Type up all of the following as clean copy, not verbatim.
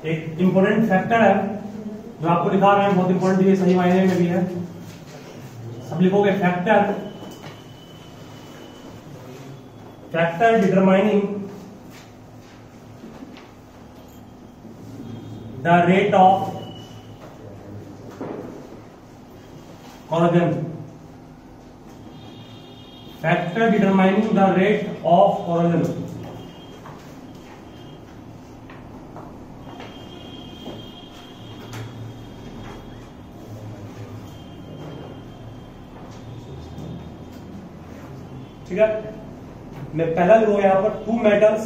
एक important factor है जो आपको दिखा रहे हैं, बहुत इंपॉर्टेंट है, सही मायने में भी है। सब लिखोगे factor, factor determining the rate of corrosion, factor determining the rate of corrosion। ठीक है, मैं पहला लिखूंगा यहां पर two metals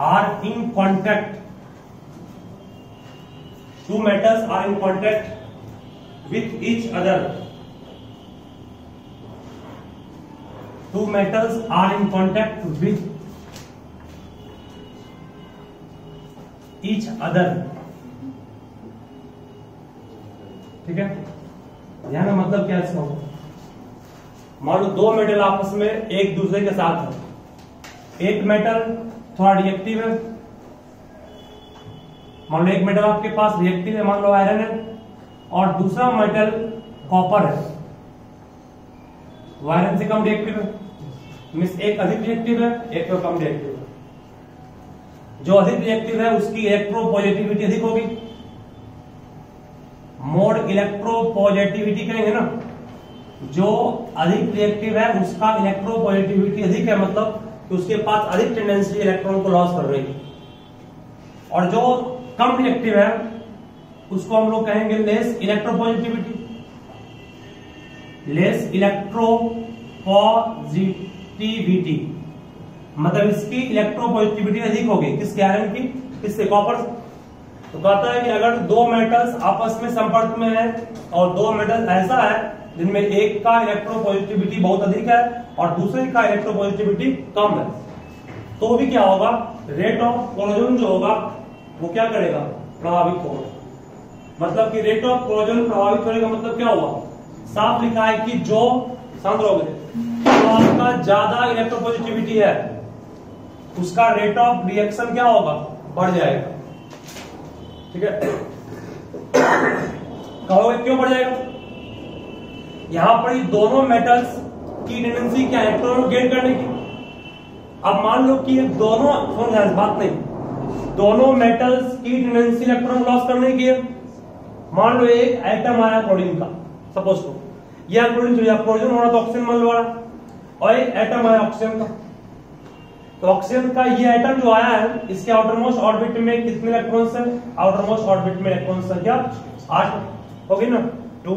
are in contact, two metals are in contact with each other, two metals are in contact with each other। ठीक है, यहां का मतलब क्या इसका होगा, मान लो दो मेटल आपस में एक दूसरे के साथ है, एक मेटल थोड़ा रिएक्टिव है, मान लो एक मेटल आपके पास रिएक्टिव है, मान लो आयरन है, और दूसरा मेटल कॉपर है, वो आयरन से कम रिएक्टिव है, मींस एक अधिक रिएक्टिव है, एक तो कम रिएक्टिव है। जो अधिक रिएक्टिव है उसकी इलेक्ट्रोपॉजिटिविटी अधिक होगी, मोड इलेक्ट्रोपॉजिटिविटी कहेंगे ना, जो अधिक रिएक्टिव है उसका इलेक्ट्रोपॉजिटिविटी अधिक है, मतलब कि उसके पास अधिक टेंडेंसी इलेक्ट्रॉन को लॉस करने की, और जो कम रिएक्टिव है उसको हम लोग कहेंगे लेस इलेक्ट्रोपॉजिटिविटी, लेस इलेक्ट्रोपॉजिटिविटी, मतलब इसकी इलेक्ट्रोपॉजिटिविटी अधिक होगी, किसके आयरन की, किससे, कॉपर। तो कहता है कि अगर दो मेटल्स आपस में संपर्क में है और दो मेटल ऐसा है जिनमें एक का इलेक्ट्रोपॉजिटिविटी बहुत अधिक है और दूसरे का इलेक्ट्रोपॉजिटिविटी कम है, तो भी क्या होगा, रेट ऑफ कोरोजन जो होगा वो क्या करेगा, प्रभावित होगा। मतलब कि रेट ऑफ कोरोजन प्रभावित होने का मतलब क्या हुआ, साफ लिखा है कि जो शांत रहोगे, तो आपका ज्यादा इलेक्ट्रोपॉजिटिविटी है उसका रेट ऑफ रिएक्शन क्या होगा, बढ़ जाएगा। ठीक है, कहोगे क्यों बढ़ जाएगा, यहां पर ये दोनों मेटल्स की टेंडेंसी क्या है, इलेक्ट्रॉन गेन करने की। अब मान लो कि ये दोनों, सुन बात नहीं, दोनों मेटल्स की टेंडेंसी इलेक्ट्रॉन लॉस करने की है। मान लो एक एटम आया क्लोरीन का, सपोज को, यह क्लोरीन होना तो ऑक्सीजन मान लो आ रहा, और एक एटम आया ऑक्सीजन का, तो ऑक्सीजन का ये एटम जो आया है इसके आउटर मोस्ट ऑर्बिट में कितने इलेक्ट्रॉन्स है, आउटर मोस्ट ऑर्बिट में इलेक्ट्रॉन्स संख्या 8 होगी ना, 6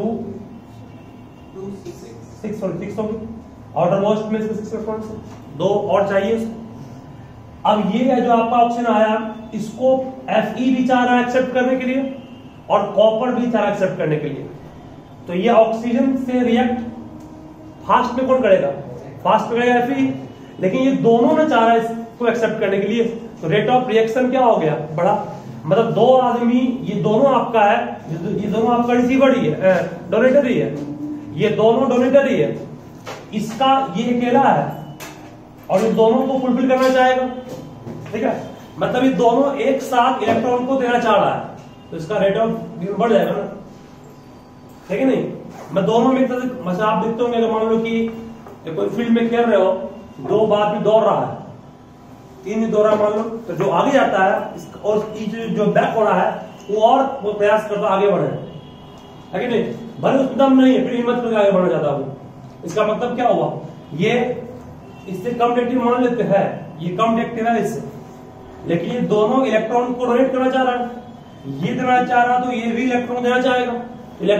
होगी, आउटर मोस्ट में 6 इलेक्ट्रॉन्स, 2 और चाहिए। अब ये है जो आपका ऑक्सीजन आया, इसको Fe भी चाह रहा है एक्सेप्ट करने के लिए और कॉपर भी चाह रहा है एक्सेप्ट करने के लिए, तो ये ऑक्सीजन से रिएक्ट फास्ट में कौन करेगा, फास्ट करेगा Fe, लेकिन ये दोनों ने चाह रहा है इसको एक्सेप्ट करने के लिए, तो रेट ऑफ रिएक्शन क्या हो गया, बढ़ा। मतलब दो आदमी, ये दोनों आपका है, ये दोनों आपका रिसीवर ही है, डोनेटर ही है, ये दोनों डोनेटर ही है, इसका ये अकेला है और ये दोनों को फुलफिल करना चाहेगा। ठीक है, मतलब ये दोनों एक साथ इलेक्ट्रॉन को देना चाह रहा है, तो इसका रेट ऑफ बढ़ जाएगा ना, ठीक है नहीं। मैं दोनों में मतलब आप देखते होंगे, अगर मान लो कि कोई फील्ड में खेल रहे हो, दो बार भी दौड़ रहा है, तीन दौड़ रहा मान लो, तो जो आगे जाता है और जो बैक हो रहा है वो प्रयास करता आगे बढ़े, है कि नहीं, भले उसमें दम नहीं है फिर हिम्मत करके आगे बढ़ना चाहता है वो। इसका मतलब क्या हुआ, ये इससे कम रिएक्टिव मान लेते हैं, ये कम रिएक्टिव है इससे, लेकिन ये दोनों इलेक्ट्रॉन को डोनेट करना चाह रहा है, ये देना चाह रहा तो ये भी इलेक्ट्रॉन देना चाहेगा,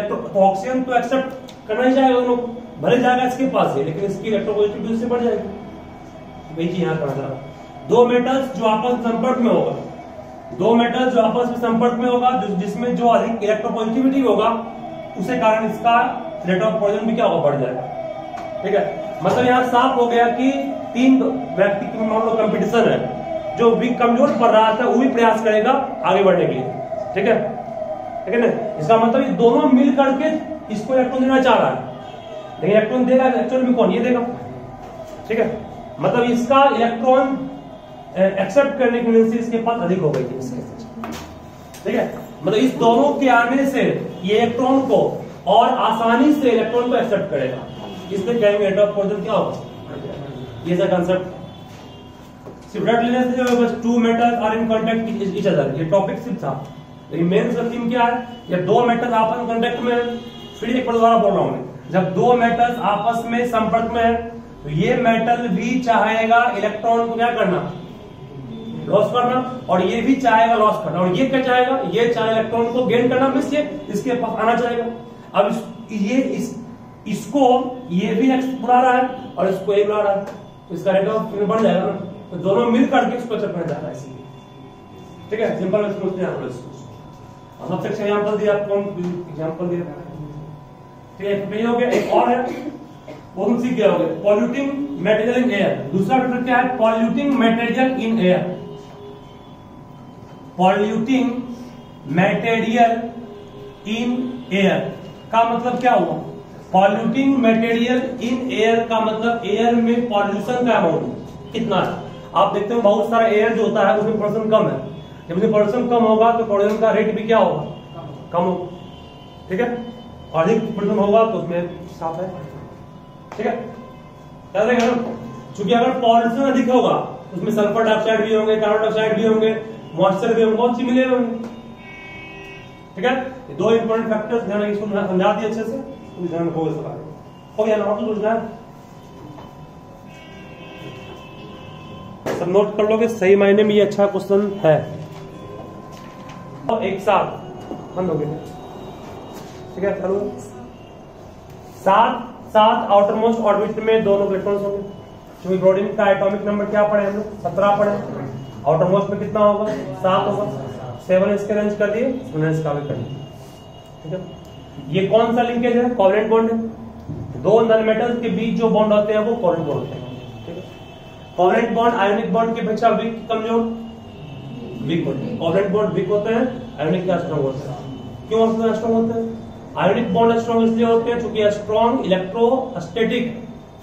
तो ऑक्सीजन तो एक्सेप्ट करना ही चाहेगा दोनों, भले जाएगा इसके पास है लेकिन इसकी इलेक्ट्रोपॉजिटिविटी उससे बढ़ जाएगी। वही चीज यहां करना चाह रहा, दो मेटल्स जो आपस में संपर्क में होगा, दो मेटल्स जो आपस में संपर्क में होगा, जिसमें जो अधिक इलेक्ट्रोपॉजिटिविटी होगा उसे कारण इसका रेट ऑफ कोरोजन भी क्या होगा, बढ़ जाएगा। ठीक है, मतलब यहां साफ हो गया कि तीन व्यक्ति की मान लो कंपटीशन है, जो भी कमजोर पड़ रहा था वो भी प्रयास करेगा आगे बढ़ने के लिए। ठीक है ना। इसका मतलब ये दोनों मिल करके इसको इलेक्ट्रॉन देना चाह रहा है, लेकिन इलेक्ट्रॉन देगा एक्चुअल में कौन, ये देगा। ठीक है, मतलब इसका इलेक्ट्रॉन एक्सेप्ट करने की टेंडेंसी इसके पास अधिक हो गई थी। ठीक है, मतलब इस दोनों के आने से ये इलेक्ट्रॉन को और आसानी से इलेक्ट्रॉन को एक्सेप्ट करेगा, इसलिए कहेंगे रेट ऑफ कोलिजन क्या होगा। ये कंसेप्ट सिर्फ रट लेने से जो बस two metals are in contact with each other, ये टॉपिक सिर्फ था, लेकिन मेन थीम क्या है, ये दो मेटल्स आपस में कांटेक्ट में है। फिर एक बार दोबारा बोल रहा हूं मैं, जब दो मेटल्स आपस में संपर्क में है तो ये मेटल भी चाहेगा इलेक्ट्रॉन को क्या करना, लॉस करना, और ये भी चाहेगा लॉस करना, और ये क्या चाहेगा, ये चाहे इलेक्ट्रॉन को गेन करना, मिस ये इसके पास आना चाहेगा। अब इसको ये भी एक्स बुला रहा है और इसको ये बुला रहा है, तो इसका रेट ऑफ बढ़ जाएगा ना, तो दोनों मिल करके इसको चक्कर जा रहा है इसीलिए। ठीक है, सिंपल सबसे अच्छा एग्जाम्पल दिया, कौन एग्जाम्पल दिया। ठीक है, हो गया। एक और है वो तुम सीख गए होगे, पॉल्यूटिंग मटेरियल इन एयर। दूसरा टॉपिक क्या है, polluting material in air. Polluting material in air का मतलब क्या हुआ, पॉल्यूटिंग मटेरियल इन एयर का मतलब एयर में पॉल्यूशन का अमाउंट कितना है। आप देखते हो बहुत सारा एयर जो होता है उसमें पॉल्यूशन कम है, जब उसमें पॉल्यूशन कम होगा तो पॉल्यूशन का रेट भी क्या होगा, कम होगा। ठीक है, अधिक पॉल्यूशन होगा तो उसमें साफ है। ठीक है, चूंकि अगर पॉल्यूशन अधिक होगा उसमें सल्फर डाइऑक्साइड भी होंगे, कार्बन डाइऑक्साइड भी होंगे, मॉइस्चर भी होंगे, बहुत सी मिले होंगे। ठीक है, दो इंपॉर्टेंट फैक्टर्स ध्यान इसको समझा दिए अच्छे से, ध्यान हो गया ना, तो बुझना सब नोट कर लोगे, सही मायने में ये अच्छा क्वेश्चन है। और एक साथ बंद हो गए। ठीक है, चलो सात आउटर मोस्ट ऑर्बिट में दोनों इलेक्ट्रॉन्स होंगे। क्योंकि ब्रोडीन का एटॉमिक नंबर क्या पढ़े हम लोग, 17 पढ़े। आउटर मोस्ट में कितना होगा, 7 होगा। 7 इसके रेंज कर दिए, 7 इसका भी कर दिए। ठीक है, ये कौन सा लिंकेज है, कोवलेंट बॉन्ड है। दो नॉन मेटल्स के बीच जो बॉन्ड होते हैं वो कोवलेंट बॉन्ड होते हैं। ठीक है, कोवलेंट बॉन्ड आयोनिक बॉन्ड की अपेक्षा वीक, कमजोर, वीक होते हैं। कोवलेंट बॉन्ड वीक होते हैं, आयोनिक क्या स्ट्रांग होते हैं। क्यों स्ट्रांग होते हैं, आयोनिक बॉन्ड स्ट्रांग इसलिए होते हैं क्योंकि strong electrostatic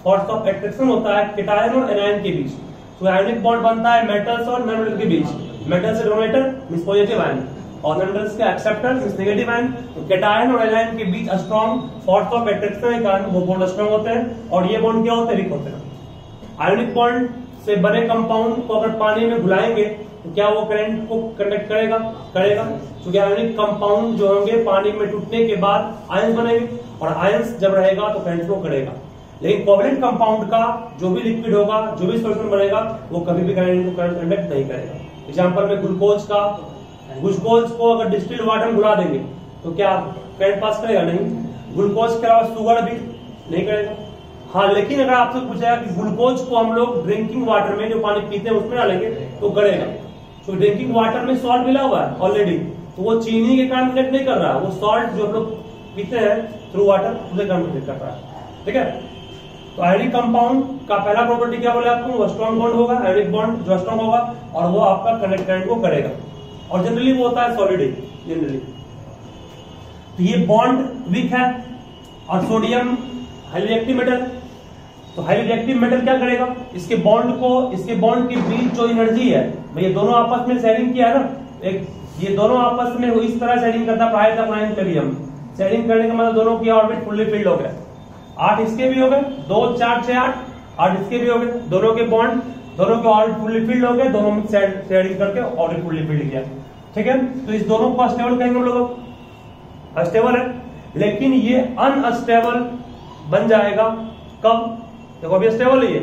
force of attraction होता है कैटायन और एनायन के बीच। तो आयोनिक बॉन्ड बनता है मेटल्स और नॉन मेटल के बीच। मेटल से डोनेटर मींस पॉजिटिव आयन और नॉन मेटल्स के एक्सेप्टर मींस नेगेटिव आयन। तो कैटायन और एनायन के बीच स्ट्रांग फोर्स ऑफ अट्रैक्शन के कारण वो बॉन्ड स्ट्रांग होते हैं, और ये बॉन्ड क्या होते हैं, वीक होते हैं। आयोनिक बॉन्ड से बने कंपाउंड को अगर पानी में घुलाएंगे तो क्या वो करंट को कंडक्ट करेगा, क्योंकि आयोनिक कंपाउंड जो होंगे पानी में टूटने के बाद आयंस बनेंगे, और आयंस जब रहेगा तो करंट फ्लो करेगा। लेकिन कोवलेंट कंपाउंड का जो भी लिक्विड होगा, जो भी सॉल्यूशन बनेगा, वो कभी भी करंट को कंडक्ट नहीं करेगा। एग्जांपल में ग्लूकोज को अगर डिस्टिल्ड वाटर में घुला देंगे तो क्या करंट पास करेगा, नहीं। ग्लूकोज के अलावा शुगर भी नहीं करेगा। हाँ, लेकिन अगर आपसे पूछा कि ग्लूकोज को हम लोग ड्रिंकिंग वाटर में जो पानी पीते हैं उसमें डालेंगे तो करेगा। तो ड्रिंकिंग वाटर में सॉल्ट मिला हुआ है ऑलरेडी, तो वो चीनी के कारण कंडक्ट नहीं कर रहा है, वो सॉल्ट जो हम लोग पीते हैं थ्रू वाटर उसके कारण कंडक्ट कर रहा है। ठीक है, तो आयोनिक कंपाउंड का पहला प्रॉपर्टी क्या बोले आपको, वो स्ट्रॉन्ग बॉन्ड होगा, आयोनिक बॉन्ड जो स्ट्रॉन्ग होगा और वो आपका कंडक्ट करंट को करेगा, और जनरली वो होता है सॉलिड जनरली। तो ये बॉन्ड वीक है, और सोडियम हाईली रिएक्टिव मेटल। तो हाईली रिएक्टिव मेटल क्या करेगा, इसके बॉन्ड के बीच जो एनर्जी है, भैया दोनों आपस में शेयरिंग किया है ना, एक ये दोनों आपस में इस तरह शेयरिंग करता है, शेयरिंग करने का मतलब दोनों की ऑर्बिट फुल्ली फिल्ड हो गया। 8 इसके भी हो गए, 2 4 6 8 इसके भी हो गए, दोनों के बॉन्ड, दोनों के ऑर्बिट फुल्ली फिल्ड हो गए, दोनों में शेयरिंग करके ऑर्बिट फुल्ली फिल्ड किया। ठीक है, तो इस दोनों को अस्टेबल कहेंगे हम लोग, अस्टेबल है। लेकिन ये अनअस्टेबल बन जाएगा कब, देखो अभी स्टेबल है,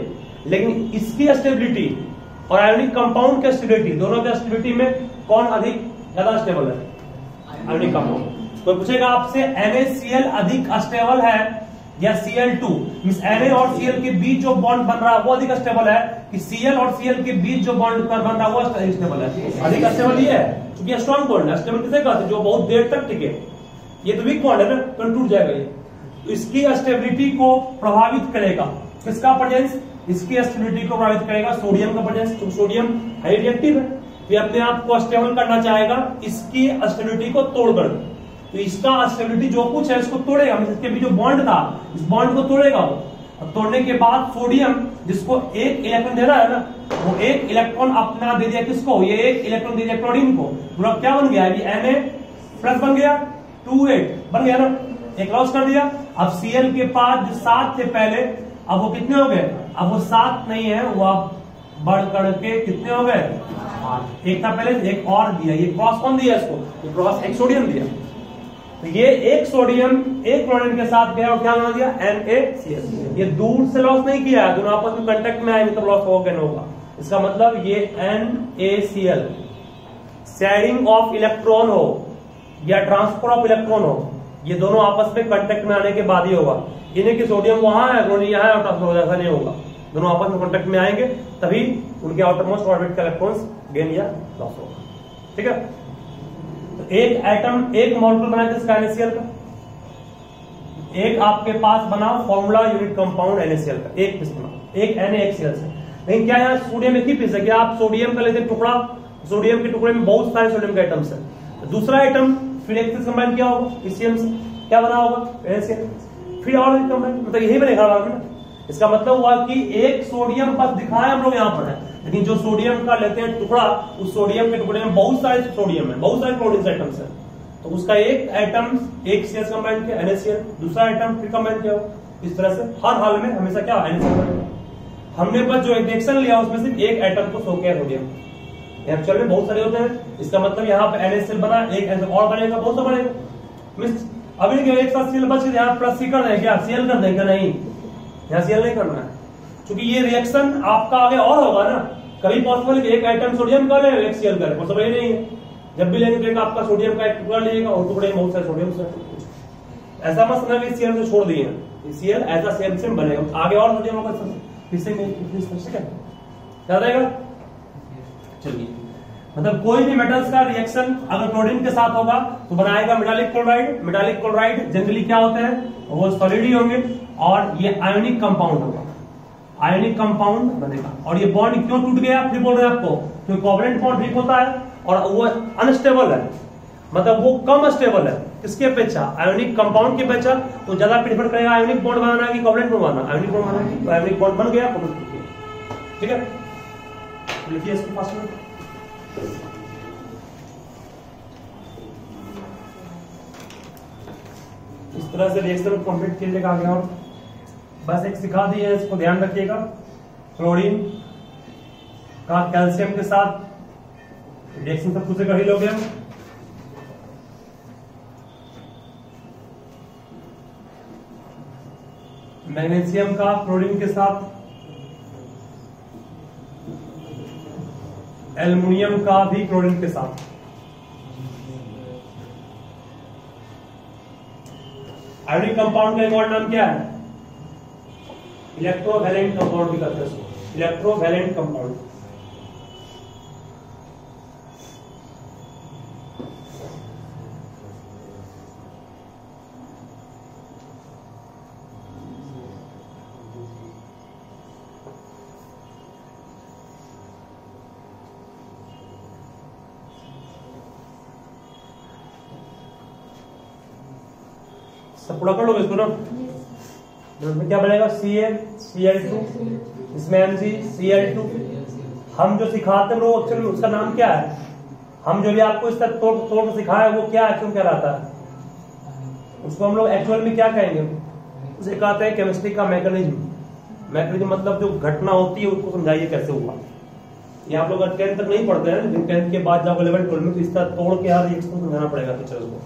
लेकिन इसकी स्टेबिलिटी और आयोनिक कंपाउंड की स्टेबिलिटी, दोनों की स्टेबिलिटी में कौन अधिक ज्यादा स्टेबल है, आयोनिक कंपाउंड। तो पूछेगा आपसे NaCl अधिक स्टेबल है या Cl2, मींस Na और Cl के बीच जो बॉन्ड बन रहा है वो अधिक स्टेबल है, कि Cl और Cl के बीच जो बॉन्ड बन रहा है वो अधिक स्टेबल है। अधिक स्टेबल ये है क्योंकि स्ट्रॉन्ग बॉन्ड है। स्टेबल किसे कहते हैं, जो बहुत देर तक टिके। ये तो वीक बॉन्ड है ना, तो टूट जाएगा ये। तो इसकी स्टेबिलिटी को प्रभावित करेगा किसका प्रेजेंस, इसकी स्टेबिलिटी को प्रभावित करेगा सोडियम का प्रेजेंस। तो सोडियम हाईली रिएक्टिव है, ये अपने आप को स्टेबल करना चाहेगा इसकी स्टेबिलिटी को तोड़कर। तो इसका स्टेबिलिटी जो कुछ है इसको तोड़ेगा, इसके भी जो बॉन्ड था इस बॉन्ड को तोड़ेगा वो। और तोड़ने के बाद सोडियम जिसको एक इलेक्ट्रॉन दे रहा है ना, वो एक इलेक्ट्रॉन अपना दे दिया किसको, ये एक इलेक्ट्रॉन दे दिया क्लोरीन को। पूरा क्या बन गया, अभी Na+ बन गया, 2 8 बन गया ना, एक लॉस कर दिया। अब Cl के पास जो 7 थे पहले, अब वो कितने हो गए, अब वो 7 नहीं है, वो अब बढ़ करके कितने हो गए 8। एक था पहले, एक और दिया, ये क्रॉस कौन दिया इसको, ये क्रॉस एक सोडियम दिया। तो ये एक सोडियम एक क्लोरीन के साथ गया और क्या बना दिया NaCl। ये दूर से लॉस नहीं किया, दोनों आपस में कांटेक्ट में आए तो लॉस होगा नहीं होगा। इसका मतलब ये NaCl शेयरिंग ऑफ इलेक्ट्रॉन हो या ट्रांसफर ऑफ इलेक्ट्रॉन हो, ये दोनों आपस में कांटेक्ट में आने के बाद ही होगा। ये नहीं कि सोडियम वहां है क्लोरीन यहाँ है और ट्रांसफर ऐसा नहीं होगा, दोनों आपस में कांटेक्ट में आएंगे तभी उनके आउटरमोस्ट ऑर्बिट के इलेक्ट्रॉन्स गेन या लॉस होगा। ठीक है, तो एक एटम एक मॉलिक्यूल बना किसका NaCl का, एक आपके पास बना फॉर्मूला यूनिट कंपाउंड NaCl का, एक पीस बना, एक NaCl से। लेकिन क्या यहाँ सोडियम एक ही पीस है, क्या आप सोडियम का लेते टुकड़ा, सोडियम के टुकड़े में बहुत सारे सोडियम के आइटम्स है, तो दूसरा आइटम फिर एक से कंबाइन किया होगा PCl से, क्या बना होगा NaCl, फिर और कंबाइन, मतलब यही बनेगा ना। इसका मतलब हुआ कि एक सोडियम बस दिखाया हम लोग यहाँ पर है, लेकिन जो सोडियम का लेते हैं टुकड़ा, उस सोडियम के टुकड़े में बहुत सारे सोडियम है, बहुत सारे क्लोरीन आइटम्स है, तो उसका एक आइटम एक से कंबाइन किया NaCl, दूसरा आइटम फिर कंबाइन किया। इस तरह से हर हाल में हमेशा क्या NaCl बनेगा। हमने बस जो रिएक्शन लिया उसमें सिर्फ एक आइटम को शो किया सोडियम, एक्चुअल में बहुत सारे होते हैं। इसका मतलब यहाँ पे NaCl बना, एक और बनेगा, बहुत सा बनेगा। मींस अभी एक साथ Cl बच गया, यहाँ प्लस C कर दें क्या, Cl कर देंगे, नहीं यहाँ Cl नहीं करना है, क्योंकि ये रिएक्शन आपका आगे और होगा ना। कभी पॉसिबल कि एक आइटम सोडियम का ले एक Cl करे, पॉसिबल ही नहीं है। जब भी लेंगे तो आपका सोडियम का एक टुकड़ा लेगा और टुकड़े में बहुत सारे सोडियम से, ऐसा मत समझना कि Cl से छोड़ दिए, Cl ऐसा सेम बनेगा, आगे और सोडियम होगा फिर से याद आएगा। चलिए, मतलब कोई भी मेटल्स का रिएक्शन अगर क्लोरीन के साथ होगा तो बनाएगा metallic chloride. Metallic chloride generally क्या होते हैं, वो सॉलिड ही होंगे और ये आयोनिक कंपाउंड होगा, आयोनिक कंपाउंड बनेगा। और ये बॉन्ड क्यों टूट गया, फिर बोल रहे हैं आपको, क्योंकि कोवलेंट बॉन्ड वीक होता है और वो अनस्टेबल है, मतलब वो कम स्टेबल है किसकी अपेक्षा, आयोनिक कंपाउंड की अपेक्षा। तो ज्यादा प्रेफर करेगा आयोनिक बॉन्ड बनाना कि कोवलेंट बॉन्ड बनाना, आयोनिक बॉन्ड बनाना। तो आयोनिक बॉन्ड बन गया, ठीक है, लिखिए इसको फास्ट में। इस तरह से रिएक्शन कंप्लीट कीजिएगा आगे, और बस एक सिखा दी है, इसको ध्यान रखिएगा। क्लोरीन का कैल्शियम के साथ रिएक्शन सब कुछ कर ही लोगे। मैग्नीशियम का क्लोरीन के साथ, एल्युमिनियम का भी क्लोरीन के साथ। आयोनिक कंपाउंड का एक और नाम क्या है, इलेक्ट्रोवैलेंट कंपाउंड भी कहते हैं, इलेक्ट्रोवैलेंट कंपाउंड। सब पूरा कर लोगे इसको ना, इसमें क्या बनेगा CaCl2, इसमें MgCl2। हम जो सिखाते हैं वो एक्चुअली उसका नाम क्या है, हम जो भी आपको इस तक तोड़ सिखाया वो क्या है, क्यों कहलाता है, उसको हम लोग एक्चुअल में क्या कहेंगे, उसे कहते हैं केमिस्ट्री का मैकेनिज्म। मैकेनिज्म मतलब जो घटना होती है उसको समझाइए कैसे हुआ। ये आप लोग 10th तक नहीं पढ़ते हैं, लेकिन 10th के बाद जब 11 12 में तो इस तरह तोड़ के यार रिएक्शन समझाना पड़ेगा टीचर्स को।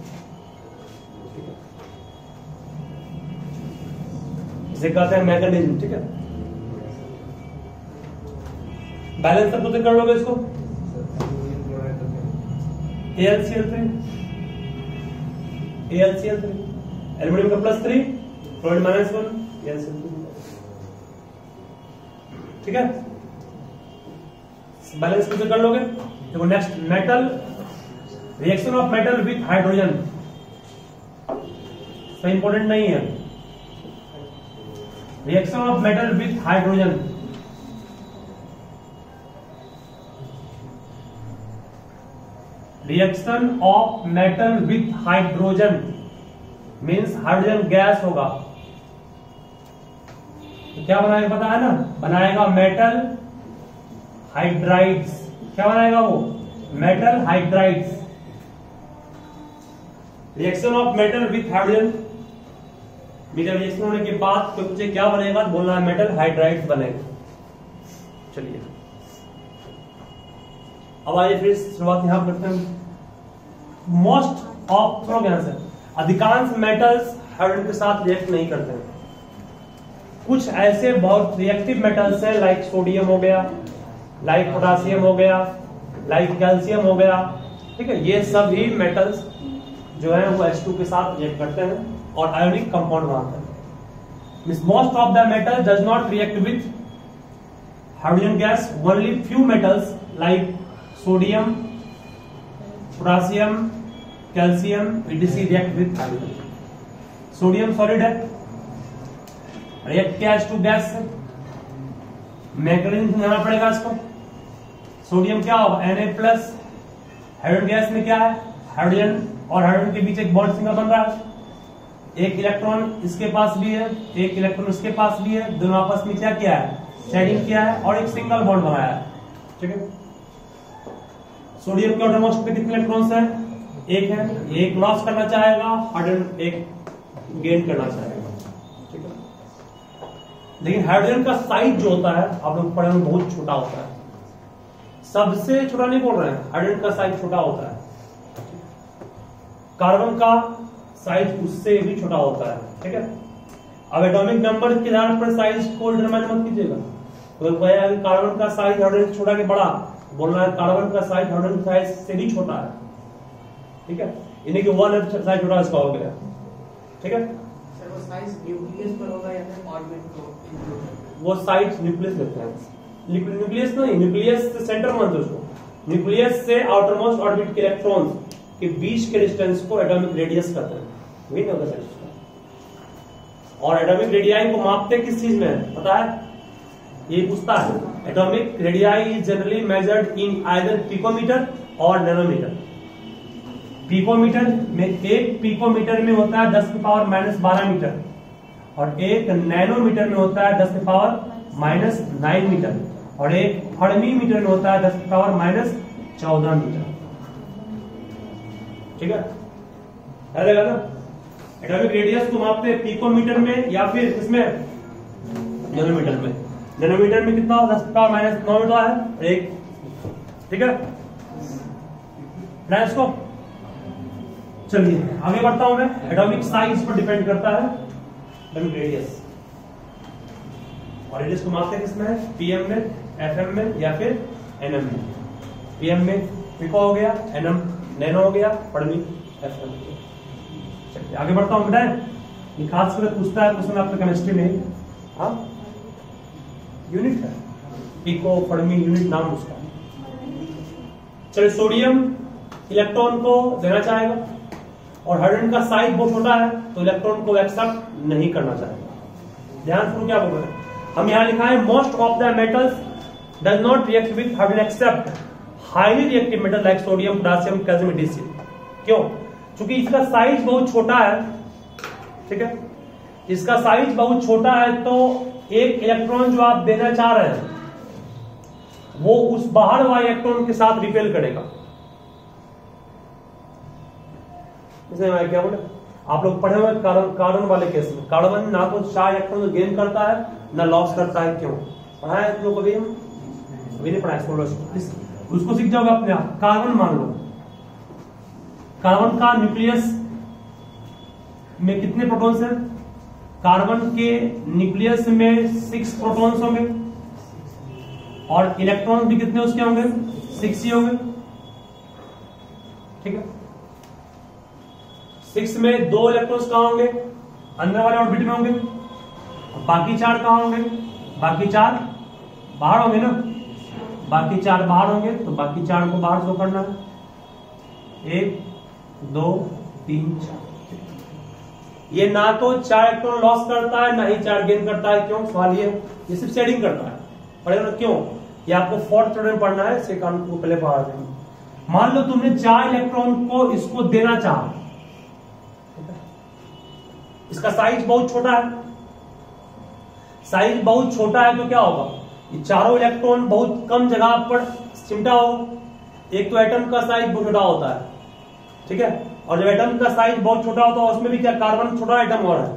इसे कहते हैं मैकेनिज्म, ठीक है। बैलेंस सब कुछ कर लोगे इसको, AlCl3, एल्युमिनियम का +3, क्लोरीन -1, AlCl2, ठीक है। बैलेंस कुछ कर लोगे। देखो next, metal, reaction of metal with hydrogen, तो इंपॉर्टेंट नहीं है। Reaction of metal with hydrogen, reaction of metal with hydrogen means hydrogen gas होगा, तो क्या बनाएगा पता है ना, बनाएगा मेटल हाइड्राइड्स। क्या बनाएगा वो? Metal hydrides. Reaction of metal with hydrogen, reaction होने के बाद तो मुझे क्या बनेगा, बोलना है मेटल हाइड्राइड्स बनेगा। चलिए अब आइए फिर शुरुआत यहां करते हैं। मोस्ट ऑफ सुनो ध्यान से, अधिकांश मेटल्स हाइड्रोजन के साथ रिएक्ट नहीं करते हैं। कुछ ऐसे बहुत रिएक्टिव मेटल्स हैं, लाइक सोडियम हो गया, लाइक पोटासियम हो गया, लाइक कैल्शियम हो गया, ठीक है। ये सभी मेटल्स जो है वो H2 के साथ रिएक्ट करते हैं और आयोनिक कंपाउंड बनाते हैं। Most of the metal does not react with hydrogen gas, only few metals like sodium, potassium, calcium etc react with hydrogen. Sodium solid है, रिएक्ट किया H2 गैस से, मैकेनिज्म समझाना पड़ेगा इसको। सोडियम क्या होगा, Na+, हाइड्रोजन गैस में क्या है, हाइड्रोजन और हाइड्रोजन के बीच एक बॉन्ड सिंगल बन रहा है, एक इलेक्ट्रॉन इसके पास भी है, एक इलेक्ट्रॉन इसके पास भी है, दोनों आपस में क्या किया है, शेयरिंग किया है और एक सिंगल बॉन्ड बनाया है, ठीक है। सोडियम के आउटरमोस्ट पे कितने इलेक्ट्रॉन्स हैं, एक है, एक लॉस करना चाहेगा, हाइड्रोजन एक गेन करना चाहेगा, ठीक है। लेकिन हाइड्रोजन का साइज जो होता है आप लोग पढ़े में बहुत छोटा होता है, सबसे छोटा नहीं बोल रहे हैं, हाइड्रोजन का साइज छोटा होता है। कार्बन का साइज उससे भी छोटा होता है, ठीक है। अब एटॉमिक नंबर के आधार पर साइज को डिटरमाइन मत कीजिएगा, तो कार्बन का साइज हाइड्रोजन से छोटा के बड़ा, बोलना है कार्बन का साइज हाइड्रोजन साइज से भी छोटा है, ठीक है। यानी कि 1 साइज छोटा इसका हो गया, ठीक है। सर वो साइज न्यूक्लियस पर होगा या फिर ऑर्बिट को, वो साइज न्यूक्लियस लेते हैं, न्यूक्लियस नहीं, न्यूक्लियस से सेंटर मान दो उसको, न्यूक्लियस से आउटरमोस्ट ऑर्बिट के इलेक्ट्रॉन्स के बीच के डिस्टेंस को एटॉमिक रेडियस कहते हैं, वही ना होगा सर। और एटॉमिक रेडियाई को मापते किस चीज में पता है, ये पूछता है। Atomic radii is generally measured in either picometre और नैनोमीटर। पिकोमीटर में, एक पिकोमीटर में होता है 10⁻⁻12 मीटर और एक नैनोमीटर में होता है 10⁻⁹ मीटर और एक फर्मी मीटर में होता है 10⁻⁻14 मीटर, ठीक है। लगेगा ना, एटॉमिक रेडियस को मापते हैं पिकोमीटर में या फिर इसमें नैनोमीटर में। नैनोमीटर में कितना 10⁻⁹ मीटर है एक, ठीक है। इसको चलिए आगे बढ़ता हूं मैं। एटॉमिक साइज पर डिपेंड करता है एटॉमिक रेडियस, और रेडियस को मापते हैं किसमें, पीएम में, एफएम में या फिर एनएम में। पीएम में पिको हो गया, एनएम नैनो हो गया, फर्मी एफएम। चलिए आगे बढ़ता हूं बेटा, ये खास कर पूछता है क्वेश्चन आपके केमिस्ट्री में, हाँ यूनिट है, पिको फर्मी यूनिट नाम उसका। चलिए सोडियम इलेक्ट्रॉन को देना चाहेगा और हाइड्रोजन का साइज बहुत छोटा है तो इलेक्ट्रॉन को एक्सेप्ट नहीं करना चाहेगा। ध्यान सुनो क्या बोल रहे हैं हम, यहां लिखा है most of the metals does not react with hydrogen except highly reactive metal like sodium, potassium, calcium etc। क्यों? क्योंकि इसका साइज बहुत छोटा है, ठीक है। इसका साइज बहुत छोटा है तो एक इलेक्ट्रॉन जो आप देना चाह रहे हैं वो उस बाहर वाले इलेक्ट्रॉन के साथ रिपेल करेगा। क्या बोले आप लोग पढ़े हुए कार्बन वाले केस में, कार्बन ना तो 4 इलेक्ट्रॉन गेन करता है ना लॉस करता है। क्यों पढ़ा है तुम लोग कभी? हम अभी नहीं पढ़ा है, उसको सीख जाओगे अपने आप। कार्बन मान लो, कार्बन का न्यूक्लियस में कितने प्रोटॉन्स हैं? कार्बन के न्यूक्लियस में 6 प्रोटॉन्स होंगे और इलेक्ट्रॉन भी कितने उसके होंगे? 6 ही होंगे, ठीक है। 6 में 2 इलेक्ट्रॉन्स कहां होंगे? अंदर वाले ऑर्बिट में होंगे। बाकी 4 कहां होंगे? बाकी 4 बाहर होंगे ना। बाकी 4 बाहर होंगे तो बाकी 4 को बाहर शो करना है। 1 2 3 4। ये ना तो 4 इलेक्ट्रॉन लॉस करता है ना ही 4 गेन करता है। क्यों? सवाल ये सिर्फ शेडिंग करता है। पढ़ेगा ना क्यों? ये आपको 4th चैप्टर में पढ़ना है, सेकंड को पहले पढ़ा देंगे। मान लो तुमने 4 इलेक्ट्रॉन को इसको देना चाहा, इसका साइज बहुत छोटा है, साइज बहुत छोटा है तो क्या होगा, ये चारों इलेक्ट्रॉन बहुत कम जगह पर चिमटा होगा। एक तो एटम का साइज बहुत छोटा होता है, ठीक है, और जब एटम का साइज बहुत छोटा होता है उसमें भी क्या कार्बन छोटा एटम हो रहा है,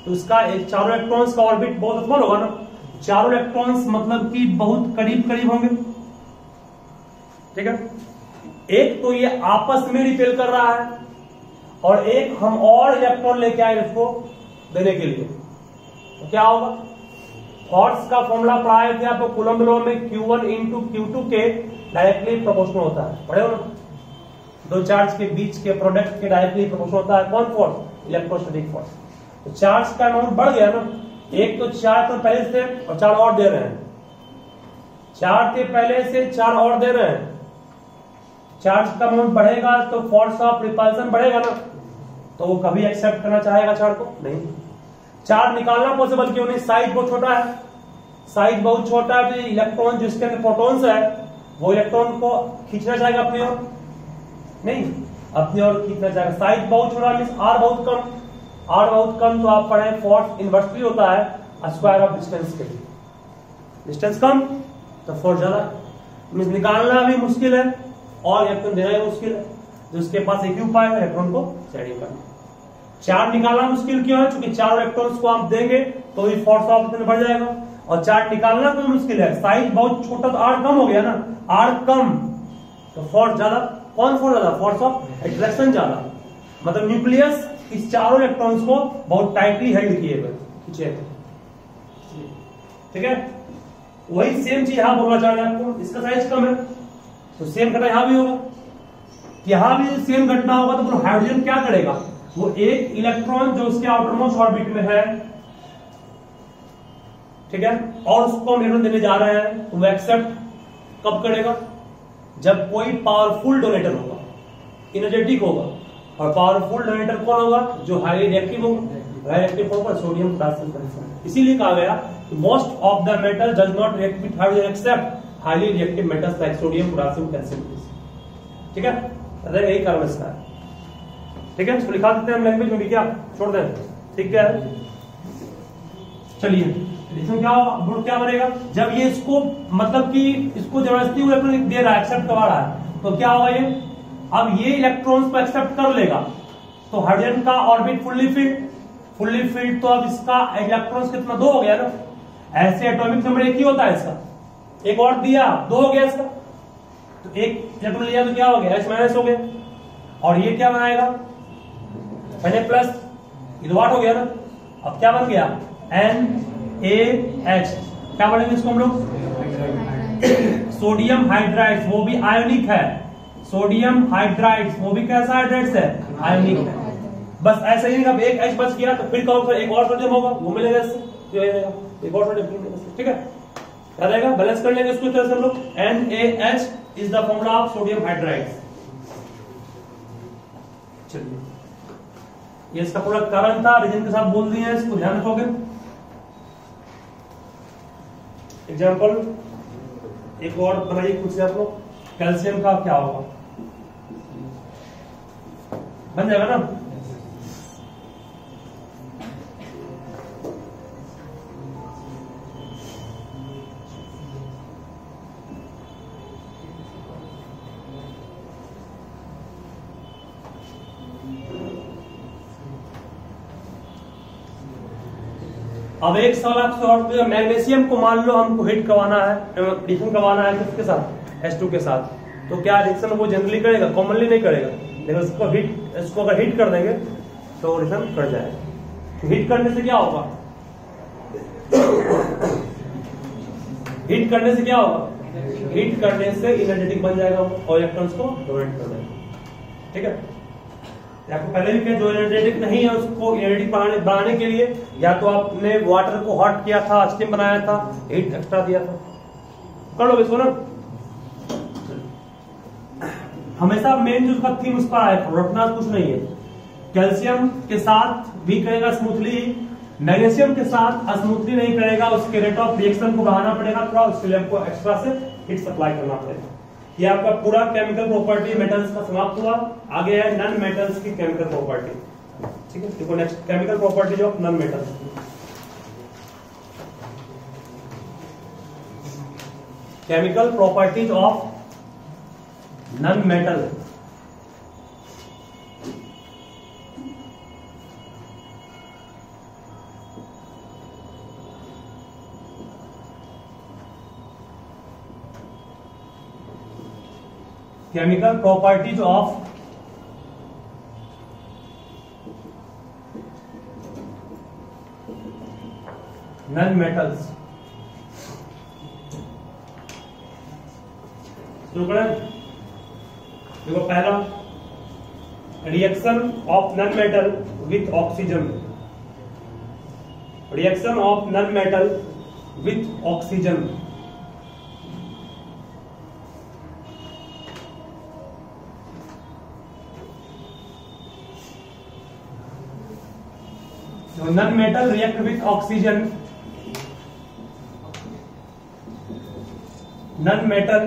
तो इसका चारों इलेक्ट्रॉन्स का ऑर्बिट बहुत स्मॉल होगा ना, चारों इलेक्ट्रॉन्स मतलब कि बहुत करीब करीब होंगे, ठीक है। एक तो ये आपस में रिपेल कर रहा है और एक हम और इलेक्ट्रॉन लेके आए इसको देने के लिए, तो क्या होगा, फोर्स का फॉर्मूला पढ़ाए थे आपको कूलम्ब लॉ में, Q1 इंटू Q2 के डायरेक्टली प्रोपोर्शनल होता है, पढ़े हो ना, दो चार्ज के बीच के प्रोडक्ट के डायरेक्टली प्रोपोर्शनल होता है कौन फोर्स, इलेक्ट्रोस्टैटिक फोर्स। तो चार्ज का अमाउंट बढ़ गया ना, एक तो 4 तो पहले से और 4 और दे रहे हैं, 4 के पहले से 4 और दे रहे हैं, चार्ज का अमाउंट बढ़ेगा तो फोर्स ऑफ रिपल्सन बढ़ेगा ना, तो वो कभी एक्सेप्ट करना चाहेगा चार्ज को नहीं। चार्ज निकालना पॉसिबल क्यों नहीं, साइज बहुत छोटा है, साइज बहुत छोटा है, तो इलेक्ट्रॉन जिसके अंदर प्रोटॉन्स है वो इलेक्ट्रॉन को खींचना चाहेगा अपनी ओर, नहीं अपनी ओर खींचना चाहेगा। साइज बहुत छोटा मींस आर बहुत कम, आर बहुत कम तो आप पढ़े फोर्स इनवर्सली होता है स्क्वायर ऑफ डिस्टेंस के लिए, डिस्टेंस कम तो फोर्स ज्यादा, मींस निकालना भी मुश्किल है और इलेक्ट्रॉन देना भी मुश्किल है, तो उसके पास एक ही उपाय है इलेक्ट्रॉन को शेडिंग करना। चार्ज निकालना मुश्किल क्यों है, क्योंकि 4 इलेक्ट्रॉन्स को आप देंगे तो भी फोर्स ऑफ रिपल्सन बढ़ जाएगा, और चार्ज निकालना क्यों मुश्किल है, साइज बहुत छोटा तो आर कम हो गया ना, आर कम तो फोर्स ज्यादा, कौन फोर्स ज्यादा, फोर्स ऑफ अट्रैक्शन ज्यादा, मतलब न्यूक्लियस इस चारों इलेक्ट्रॉन्स को बहुत टाइटली हेल्ड किए हुए खींचे, ठीक है। वही सेम चीज यहां बोलना चाह रहे हैं आपको, इसका साइज कम है तो सेम घटना यहां भी होगा, यहां भी सेम घटना होगा, तो हाइड्रोजन क्या करेगा, वो एक इलेक्ट्रॉन जो उसके आउटरमोस्ट ऑर्बिट में है, ठीक है, और उसको हम इलेक्ट्रॉन देने जा रहे हैं, तो वो एक्सेप्ट कब करेगा, जब कोई पावरफुल डोनेटर होगा, एनर्जेटिक होगा, और पावरफुल डोनेटर कौन होगा, जो हाईली रिएक्टिव होगा, हाईली रिएक्टिव फॉर्म पर सोडियम पोटेशियम कैल्शियम, इसीलिए कहा गया most of the metal does not react with hydrogen except highly reactive metals like sodium potassium calcium, ठीक है, यही कारण इसका है, ठीक है। इसको लिखा देते हैं हम लैंग्वेज में भी, क्या छोड़ दें, ठीक है। चलिए इसमें क्या होगा, क्या बनेगा, जब ये इसको मतलब कि इसको जबरदस्ती इलेक्ट्रॉन दे रहा है, एक्सेप्ट करवा रहा है, तो क्या होगा, ये अब ये इलेक्ट्रॉन्स को एक्सेप्ट कर लेगा, तो हाइड्रोजन का ऑर्बिट फुल्ली फिल्ड, तो अब इसका इलेक्ट्रॉन्स कितना, 2 हो गया ना, ऐसे एटॉमिक नंबर 1 ही होता है इसका, एक और दिया 2 हो गया इसका, तो एक इलेक्ट्रॉन लिया तो क्या हो गया, H माइनस हो गया, और ये क्या बनाएगा Na प्लस, ये 2 8 हो गया ना, अब क्या बन गया NaH, क्या पढ़ेंगे इसको हम लोग, सोडियम हाइड्राइड्स, वो भी आयोनिक है, सोडियम हाइड्राइड्स वो भी कैसा हाइड्राइड्स है, आयोनिक है। बस ऐसा ही नहीं, एक H बच गया तो फिर कहो एक और सोडियम होगा, वो मिलेगा इससे, एक और सोडियम मिलेगा, ठीक है, क्या रहेगा, बैलेंस कर लेंगे इसको तरह से हम लोग, NaH is the formula of sodium hydrides. चलिए ये इसका पूरा कारण था, रीजन के साथ बोल दिए, इसको ध्यान रखोगे। एग्जाम्पल एक और बनाइए खुद से आप लोग, कैल्शियम का क्या होगा, बन जाएगा ना, अब एक सवाल आपसे और, मैग्नीशियम को मान लो हमको हिट करवाना है, रिएक्शन करवाना है किसके साथ, H2 के साथ, तो क्या रिएक्शन वो जनरली करेगा, कॉमनली नहीं करेगा, लेकिन इसको अगर हिट कर देंगे तो रिएक्शन कर जाएगा। तो हिट करने से क्या होगा, हिट करने से क्या होगा, हिट करने से एनर्जेटिक बन जाएगा और इलेक्ट्रॉन्स को डोनेट कर देगा, ठीक है। आपको पहले भी कहा, जो एनर्जेटिक नहीं है उसको एनर्जेटिक बनाने के लिए या तो आपने वाटर को हॉट किया था, स्टीम बनाया था, हीट एक्स्ट्रा दिया था, कर लो इसको ना। हमेशा मेन जो उसका थीम उस पर आया था, रटना कुछ नहीं है। कैल्शियम के साथ भी करेगा स्मूथली, मैग्नीशियम के साथ स्मूथली नहीं करेगा, उसके रेट ऑफ रिएक्शन को बढ़ाना पड़ेगा थोड़ा, उसके लिए हमको एक्स्ट्रा से हीट सप्लाई करना पड़ेगा। ये आपका पूरा केमिकल प्रॉपर्टी मेटल्स का समाप्त हुआ। आगे है नॉन मेटल्स की केमिकल प्रॉपर्टी। ठीक है, देखो next chemical properties of non metals. Chemical properties of non metal. Chemical properties of non-metals। शुरू करें। देखो पहला, reaction of non metal with oxygen. Reaction of non metal with oxygen. Non-metal react with oxygen. Non-metal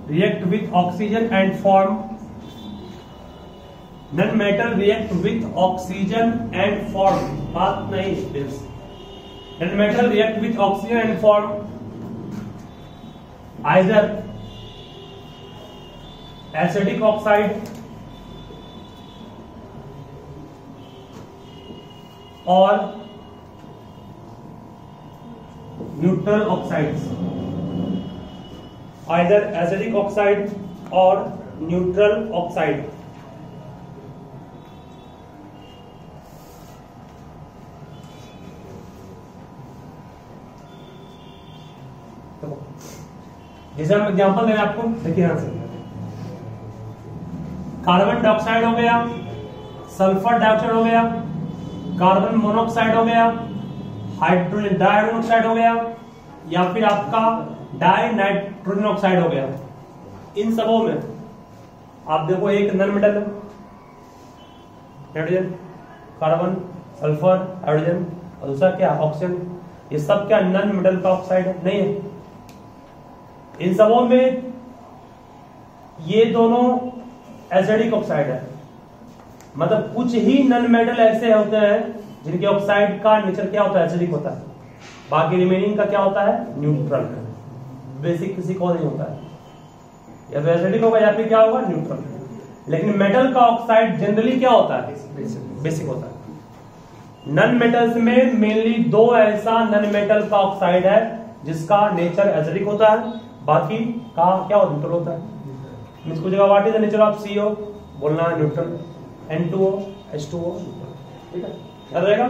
react with oxygen and form. Non-metal react with oxygen and form. बात नहीं this. Non-metal react with oxygen and form either acidic oxide और neutral oxides. Either acidic oxide और neutral oxide. जैसे हम example दें आपको, देखिए यहां से कार्बन डाइऑक्साइड हो गया, सल्फर डाइऑक्साइड हो गया, कार्बन मोनोऑक्साइड हो गया, हाइड्रोजन डाइऑक्साइड ऑक्साइड हो गया, या फिर आपका डाई नाइट्रोजन ऑक्साइड हो गया। इन सबों में आप देखो एक नॉन मेटल है, नाइट्रोजन, कार्बन, सल्फर, हाइड्रोजन और दूसरा क्या ऑक्सीजन। ये सब क्या नॉन मेटल का ऑक्साइड है? नहीं है। इन सबों में ये दोनों एसिडिक ऑक्साइड है। मतलब कुछ ही नॉन मेटल ऐसे होते हैं जिनके ऑक्साइड का नेचर क्या होता है? एसिडिक होता है। बाकी रिमेनिंग का क्या होता है? न्यूट्रल। बेसिक किसी को नहीं होता है, या तो एसिडिक होगा या फिर क्या होगा? न्यूट्रल। लेकिन मेटल का ऑक्साइड जनरली क्या होता है? बेसिक होता है। नॉन मेटल्स में मेनली दो ऐसा नॉन मेटल का ऑक्साइड है जिसका नेचर एसिडिक होता है, बाकी का क्या होता है? न्यूट्रल होता है। इसको जगह what is the nature of CO बोलना है न्यूट्रल, N2O H2O। ठीक है, याद रहेगा।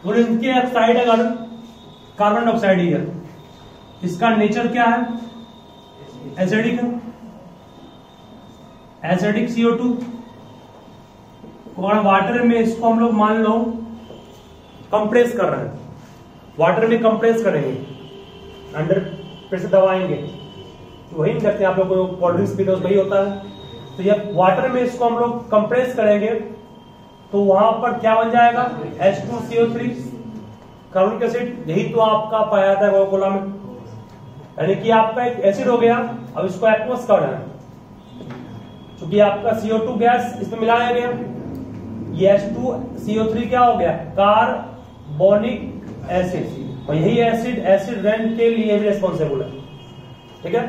और इनके ऑक्साइड है कार्बन डाइऑक्साइड ही है। इसका नेचर क्या है? एसिडिक है, एसिडिक CO2। और वाटर में इसको हम लोग मान लो कंप्रेस कर रहे हैं, वाटर में कंप्रेस करेंगे, अंडर प्रेशर दबाएंगे, तो वही करते हैं। आप लोग को कोल्ड ड्रिंक्स पीते वही होता है। तो ये वाटर में इसको हम लोग कंप्रेस करेंगे तो वहां पर क्या बन जाएगा? H2CO3 कार्बनिक एसिड। यही तो आपका पाया था कोका कोला में, यानी कि आपका एक एसिड हो गया। अब इसको एक्वस करना है, क्योंकि आपका CO2 गैस इसमें मिलाया गया। ये H2CO3 क्या हो गया? Carbonic acid. और यही एसिड रेन के लिए भी रिस्पॉन्सिबल है। ठीक है,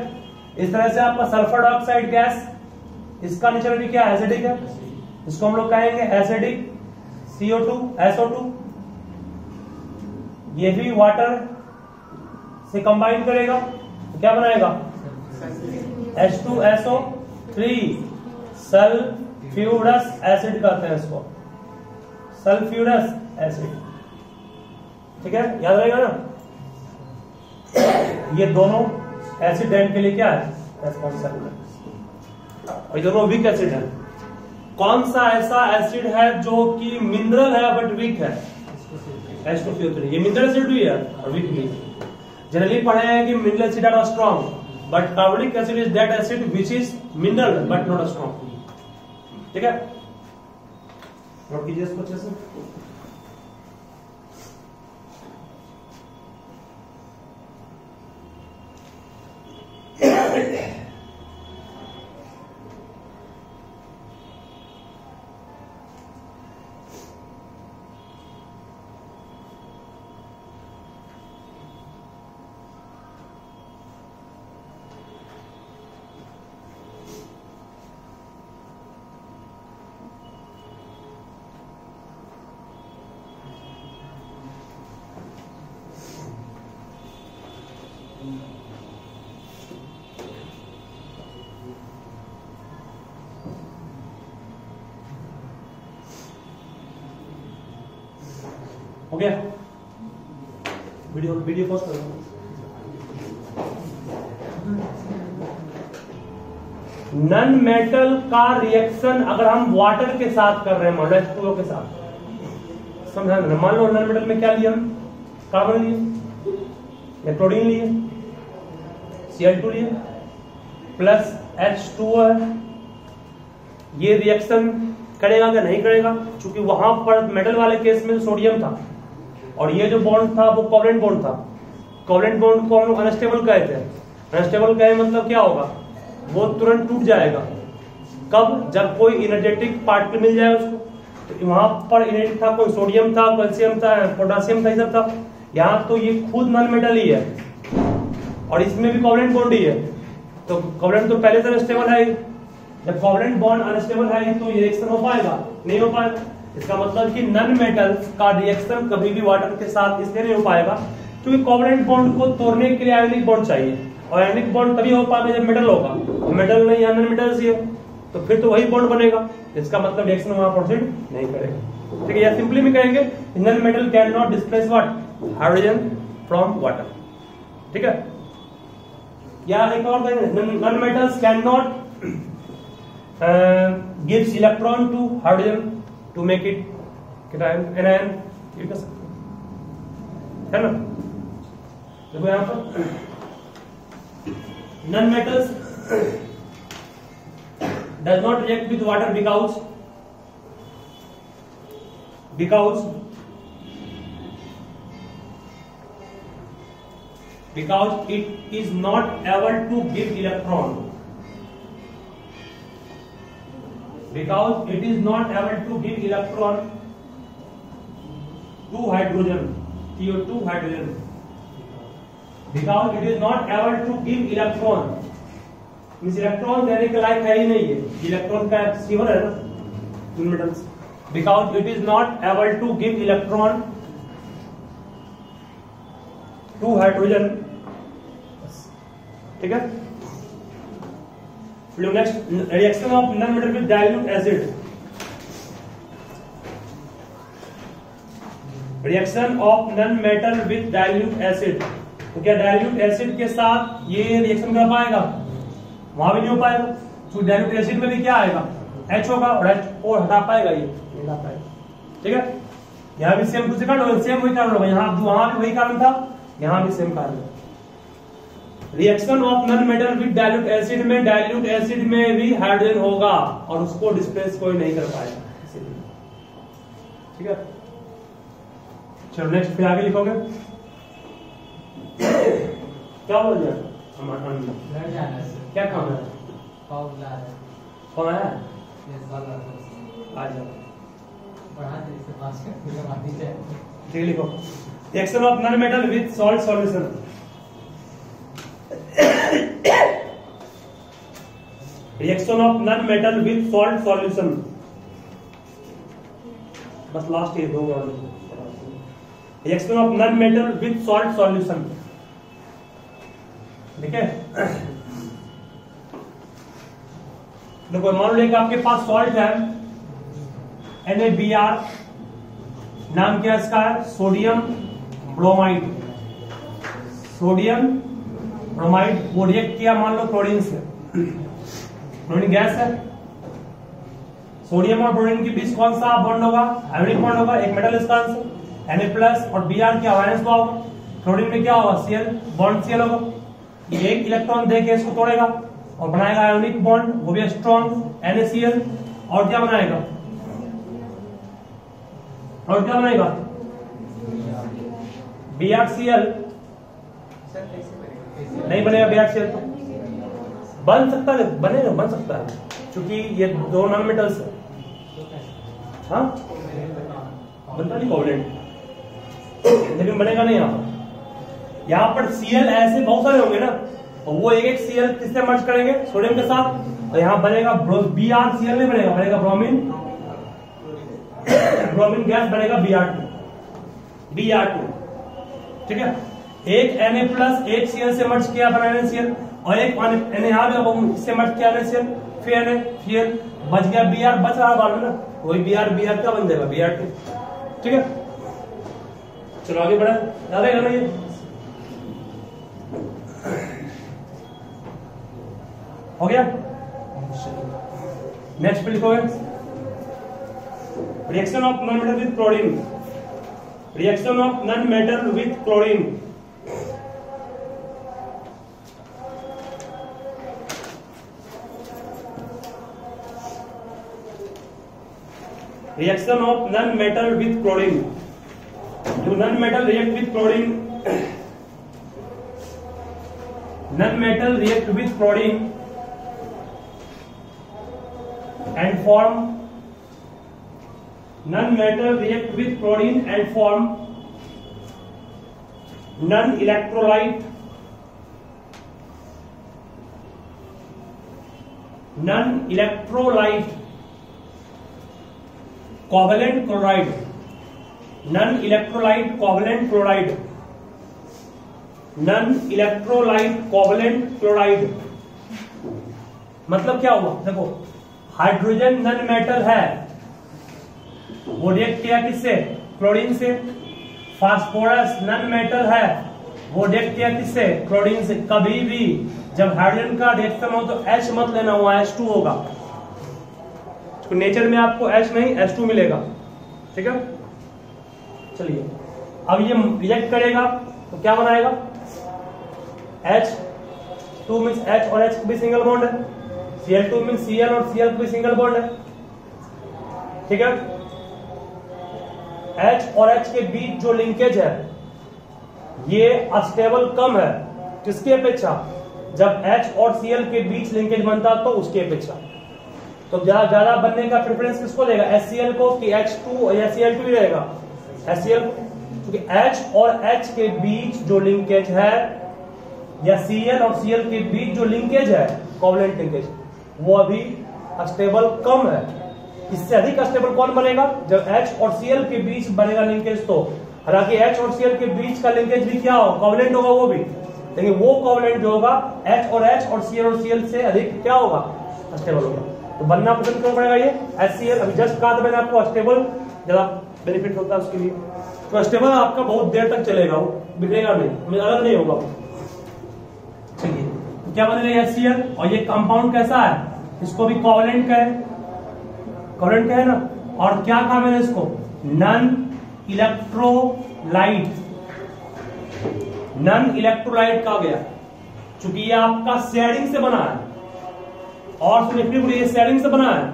इस तरह से आपका सल्फर डाइऑक्साइड गैस, इसका नेचर भी क्या? एसिडिक है। इसको हम लोग कहेंगे एसिडिक CO2 SO2। ये भी वाटर से कंबाइन करेगा तो क्या बनाएगा? H2SO3 सल्फ्यूरस एसिड कहते हैं इसको, सल्फ्यूरस एसिड। ठीक है, याद रहेगा ना। ये दोनों एसिड रेन के लिए क्या है? रेस्पॉन्सिबल है। और दोनों वीक एसिड है। कौन सा ऐसा एसिड है जो कि मिनरल है बट वीक है? H2CO3। ये मिनरल एसिड भी है और वीक भी है। जनरली पढ़े हैं कि mineral acid are strong, but कार्बनिक acid is that acid which is mineral but not strong. ठीक है, नोट कीजिए इसको अच्छे से। हो गया? वीडियो पॉज करो। नन मेटल का रिएक्शन अगर हम वाटर के साथ कर रहे हैं, H2O के साथ, समझा ना? मान लो नन मेटल में क्या लिया हम? कार्बन लिए या क्लोरीन लिए, Cl2 लिए प्लस H2O है। ये रिएक्शन करेगा क्या? नहीं करेगा, क्योंकि वहां पर मेटल वाले केस में सोडियम था और ये जो बॉन्ड था वो कोवलेंट बॉन्ड था। कोवलेंट बॉन्ड को हम लोग अनस्टेबल कहते हैं। अनस्टेबल कहे मतलब क्या होगा? वो तुरंत टूट जाएगा। कब? जब कोई इनर्जेटिक पार्टिकल मिल जाए उसको। तो वहां पर इनर्जेटिक था, कोई सोडियम था, कैल्शियम था, पोटासियम था, ये सब था। यहाँ तो ये खुद नॉन मेटल ही है और इसमें भी कोवलेंट बॉन्ड ही है। तो कोवलेंट तो पहले से अनस्टेबल है। जब कोवलेंट बॉन्ड अनस्टेबल है तो ये रिएक्शन हो पाएगा? नहीं हो पाएगा। इसका मतलब कि नन मेटल्स का रिएक्शन कभी भी वाटर के साथ इसलिए नहीं हो पाएगा क्योंकि कोवलेंट बॉन्ड को तोड़ने के लिए आयोनिक बॉन्ड चाहिए और आयोनिक बॉन्ड तभी हो पाएगा जब मेटल होगा। और मेटल नहीं, नन मेटल्स ही है, तो फिर तो वही बॉन्ड बनेगा। इसका मतलब रिएक्शन वहां प्रोसीड नहीं करेगा। ठीक है, या सिंपली में कहेंगे non metal can not displace what? Hydrogen from water. ठीक है, या एक और कहेंगे non metals can not gives electron to hydrogen to make it anion। ये कर सकते है ना? देखो यहां पर non metals does not react with water because it is not able to give electron। Because it is not able to give electron to hydrogen, CO2 hydrogen। Because it is not able to give electron, means electron देने के लायक है ही नहीं है। Electron का receiver है ना metals. Because it is not able to give electron to hydrogen। ठीक है, next reaction of non metal with dilute acid. Reaction of non metal with dilute acid. तो क्या डाइल्यूट एसिड के साथ ये रिएक्शन कर पाएगा? वहां भी नहीं हो पाएगा, क्योंकि डाइल्यूट एसिड में भी क्या आएगा? H होगा और H हटा पाएगा, ये नहीं हटा पाएगा। ठीक है, यहाँ भी सेम टू सेकंड होगा, सेम वही कारण होगा। यहाँ वहां भी वही कारण था, यहाँ भी सेम कारण है। Reaction of non metal with dilute acid में, डाइल्यूट एसिड में भी हाइड्रोजन होगा और उसको डिस्प्लेस कोई नहीं कर पाएगा। ठीक है, चलो नेक्स्ट फिर आगे लिखोगे। क्या बोल दिया? क्या काम है? कौन है? आ जाओ, ठीक लिखो। Reaction of non metal with salt solution. Reaction of non metal with salt solution. बस लास्ट ये दो। Reaction of non metal with salt solution. ठीक है, देखो मान लो कि आपके पास सॉल्ट है NaBr, नाम क्या इसका है? Sodium bromide. सोडियम ब्रोमाइड वो रिएक्ट किया मान लो क्लोरीन से। क्लोरीन गैस है, सोडियम और क्लोरीन के बीच कौन सा बॉन्ड होगा? आयोनिक बॉन्ड होगा। एक मेटल इसका आंसर Na+ और Br क्या वायलेंस होगा? क्लोरीन में क्या होगा? Cl बॉन्ड Cl होगा। ये एक इलेक्ट्रॉन देके इसको तोड़ेगा और बनाएगा आयोनिक बॉन्ड, वो भी स्ट्रॉन्ग NaCl। और क्या बनाएगा? और क्या बनाएगा? BrCl नहीं बनेगा। BrCl तो बन सकता है, बनेगा, बन सकता है, क्योंकि ये दो नॉन मेटल्स है। हाँ बनता नहीं कोवलेंट, लेकिन बनेगा नहीं यहाँ पर। यहाँ पर Cl ऐसे बहुत सारे होंगे ना, और वो एक एक Cl किससे मर्ज करेंगे, सोडियम के साथ, और यहाँ बनेगा BrCl नहीं बनेगा, बनेगा ब्रोमीन, ब्रोमीन गैस बनेगा Br2, ठीक है। एक Na+ एक Cl से मर्ज किया बना NaCl, और एक Na यहाँ इससे मर्ज किया NaCl, फिर Na बच गया Br, बच रहा बाद में ना, वही Br क्या बन जाएगा Br2, ठीक है। चलो आगे बढ़े, याद है ना ये हो गया। नेक्स्ट पे लिखोगे reaction of non metal with chlorine, reaction of non metal with chlorine. Reaction of non-metal with chlorine. Do non-metal react with chlorine? Non-metal react with chlorine and form. Non-metal react with chlorine and form non-electrolyte. Non-electrolyte covalent chloride, non-electrolyte covalent chloride, non-electrolyte covalent chloride। मतलब क्या हुआ, देखो hydrogen non metal है, वो react किया किससे, chlorine से। Phosphorus non metal है, वो रिएक्ट किया किससे, क्लोरीन से। कभी भी जब हाइड्रोजन का रिएक्शन हो तो H मत लेना, वो H2 होगा, तो नेचर में आपको H नहीं H2 मिलेगा, ठीक है। चलिए अब ये रिएक्ट करेगा तो क्या बनाएगा, H2 मीन्स H और H भी सिंगल बॉन्ड है, Cl2 मीन्स Cl और Cl भी सिंगल बॉन्ड है, ठीक है। H और H के बीच जो लिंकेज है ये अस्टेबल कम है, किसकी अपेक्षा, जब H और Cl के बीच लिंकेज बनता तो उसकी अपेक्षा। तो ज्यादा बनने का प्रेफरेंस किसको देगा, HCl को कि H2 या Cl2 ही रहेगा, HCl, क्योंकि H और H के बीच जो लिंकेज है या Cl और Cl के बीच जो लिंकेज है कोवलेंट लिंकेज, वो अभी अस्टेबल कम है। इससे अधिक अस्टेबल कौन बनेगा, जब H और Cl के बीच बनेगा लिंकेज तो। हालांकि H और Cl के बीच का लिंकेज भी क्या हो, कोवलेंट होगा वो भी, लेकिन वो कोवलेंट जो होगा H और Cl और Cl से अधिक क्या होगा, अस्टेबल होगा। तो बनना पसंद क्यों पड़ेगा ये HCl, अभी जस्ट कहा था मैंने आपको अस्टेबल ज्यादा बेनिफिट होता है उसके लिए। तो अस्टेबल आपका बहुत देर तक चलेगा, वो बिगड़ेगा नहीं, अलग नहीं होगा। चलिए तो क्या बनेगा HCl, और ये कंपाउंड कैसा है, इसको भी कोवलेंट कहे, कोवलेंट कहे ना। और क्या कहा मैंने इसको, नॉन इलेक्ट्रोलाइट, नॉन इलेक्ट्रोलाइट कहा गया, चूंकि ये आपका शेयरिंग से बना है, और ये शेयरिंग से बना है।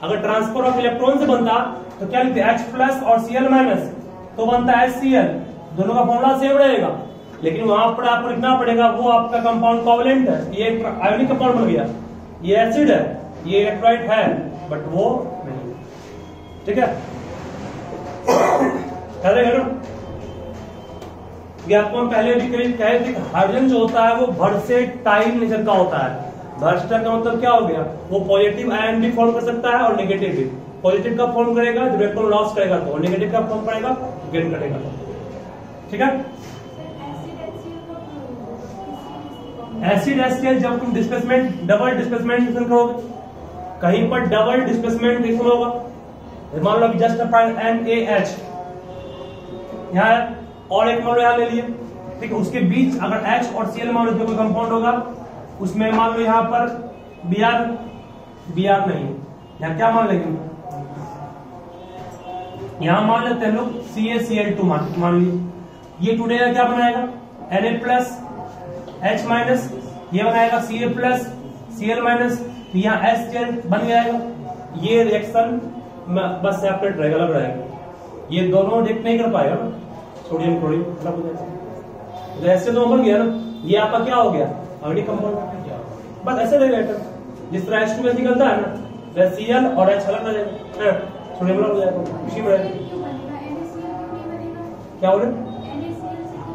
अगर ट्रांसफर ऑफ इलेक्ट्रॉन से बनता तो क्या लिखते H+ और Cl- तो बनता है HCl, दोनों का फॉर्मूला सेम रहेगा, लेकिन वहां पर आपको लिखना पड़ेगा वो आपका कंपाउंड कोवलेंट है, ये आयोनिक कंपाउंड बन गया, ये एसिड है, ये इलेक्ट्रोलाइट है, बट वो नहीं, ठीक है। ये आपको हम पहले भी कहे थे, हाइड्रोजन जो होता है वो वर्सेटाइल नेचर का होता है। वर्सेटाइल का मतलब क्या हो गया, वो पॉजिटिव आयन भी फॉर्म कर सकता है और नेगेटिव भी। पॉजिटिव का फॉर्म करेगा जब इलेक्ट्रॉन लॉस करेगा तो, नेगेटिव का फॉर्म करेगा गेन करेगा, ठीक है। एसिड HCl जब तुम डिस्प्लेसमेंट, डबल डिस्प्लेसमेंट करोगे, कहीं पर डबल डिस्प्लेसमेंट रिएक्शन होगा, मान लो जस्ट NaH यहाँ और एक मान लो यहाँ ले लिए, ठीक है। उसके बीच अगर H और Cl मान लो जो कोई कंपाउंड होगा, उसमें मान लो यहाँ पर Br नहीं, यहाँ क्या मान लेंगे, यहाँ मान लेते हैं लोग CaCl2 मान लिए, ये टूटेगा क्या बनाएगा, Na+ H-, ये बनाएगा Ca+ Cl-, यहाँ HCl बन जाएगा। ये रिएक्शन बस सेपरेट रहेगा, अलग रहेगा, ये दोनों रिएक्ट नहीं कर पाएगा ना, सोडियम क्लोरीन अलग हो जाएगा। तो HCl तो बन गया ना, ये आपका क्या हो गया, आयोनिक कंपाउंड। बस ऐसे रहेगा एटम, जिस तरह H2S निकलता है ना, वैसे Cl और H अलग रह जाएगा, सोडियम अलग हो जाएगा, उसी में रहेगा। क्या बोले?